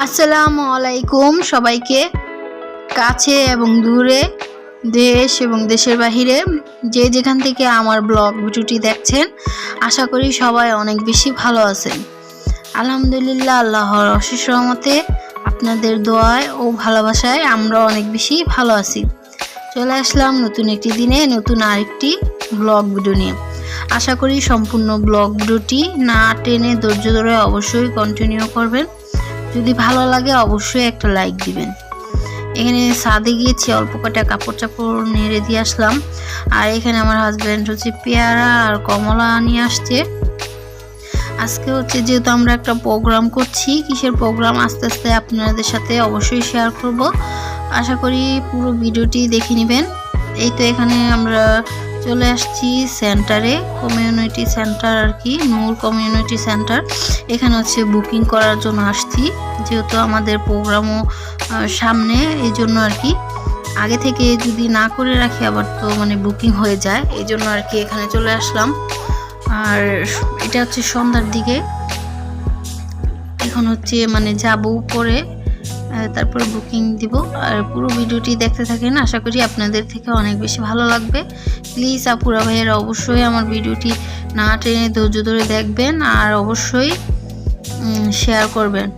আসসালামু আলাইকুম সবাইকে। কাছে এবং দূরে, দেশ এবং দেশের বাহিরে যে যেখান থেকে আমার ব্লগ ভিডিওটি দেখছেন, আশা করি সবাই অনেক বেশি ভালো আছেন। আলহামদুলিল্লাহ, আল্লাহর অশেষ রহমতে আপনাদের দোয়ায় ও ভালোবাসায় আমরা অনেক বেশি ভালো আছি। চলে আসলাম নতুন একটি দিনে নতুন আরেকটি ব্লগ ভিডিও নিয়ে। আশা করি সম্পূর্ণ ব্লগ ভিডিওটি না টেনে ধৈর্য ধরে অবশ্যই কন্টিনিউ করবেন। যদি ভালো লাগে অবশ্যই একটা লাইক দিবেন। এখানে ছাদে গিয়েছি, অল্প কটা কাপড় চাপড় নেড়ে দিয়ে আসলাম। আর এখানে আমার হাজব্যান্ড হচ্ছে পেয়ারা আর কমলা নিয়ে আসছে। আজকে হচ্ছে যেহেতু আমরা একটা প্রোগ্রাম করছি, কিসের প্রোগ্রাম আস্তে আস্তে আপনাদের সাথে অবশ্যই শেয়ার করব। আশা করি পুরো ভিডিওটি দেখে নেবেন। এই তো এখানে আমরা চলে আসছি সেন্টারে, কমিউনিটি সেন্টার আর কি, নূর কমিউনিটি সেন্টার। এখানে হচ্ছে বুকিং করার জন্য আসছি, যেহেতু আমাদের প্রোগ্রামও সামনে, এই জন্য আর কি। আগে থেকে যদি না করে রাখি আবার তো বুকিং হয়ে যায়, এই জন্য আর কি এখানে চলে আসলাম। আর এটা হচ্ছে সন্ধ্যার দিকে, এখন হচ্ছে যাব উপরে, তারপরে বুকিং দিব। আর পুরো ভিডিওটি দেখতে থাকেন, আশা করি আপনাদের থেকে অনেক বেশি ভালো লাগবে। প্লিজ আপুরা ভাইয়েরা অবশ্যই আমার ভিডিওটি না টেনে ধৈর্য ধরে দেখবেন আর অবশ্যই শেয়ার করবেন।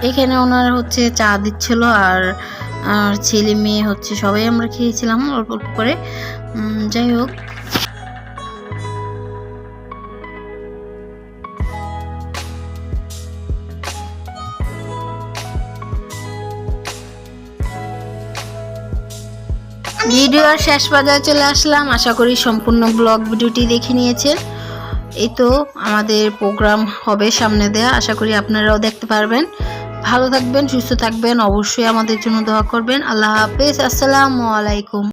এখানে ওনারা হচ্ছে চা দিচ্ছিল, আর ছেলে মেয়ে হচ্ছে সবাই আমরা খেয়েছিলাম অল্প অল্প করে। যাই হোক, ভিডিওর শেষ পর্যায়ে চলে আসলাম। আশা করি সম্পূর্ণ ব্লগ ভিডিওটি দেখে নিয়েছেন। এই তো আমাদের প্রোগ্রাম হবে সামনে দেয়া, আশা করি আপনারাও দেখতে পারবেন। ভালো থাকবেন, সুস্থ থাকবেন, অবশ্যই আমাদের জন্য দোয়া করবেন। আল্লাহ হাফেজ, আসসালামু আলাইকুম।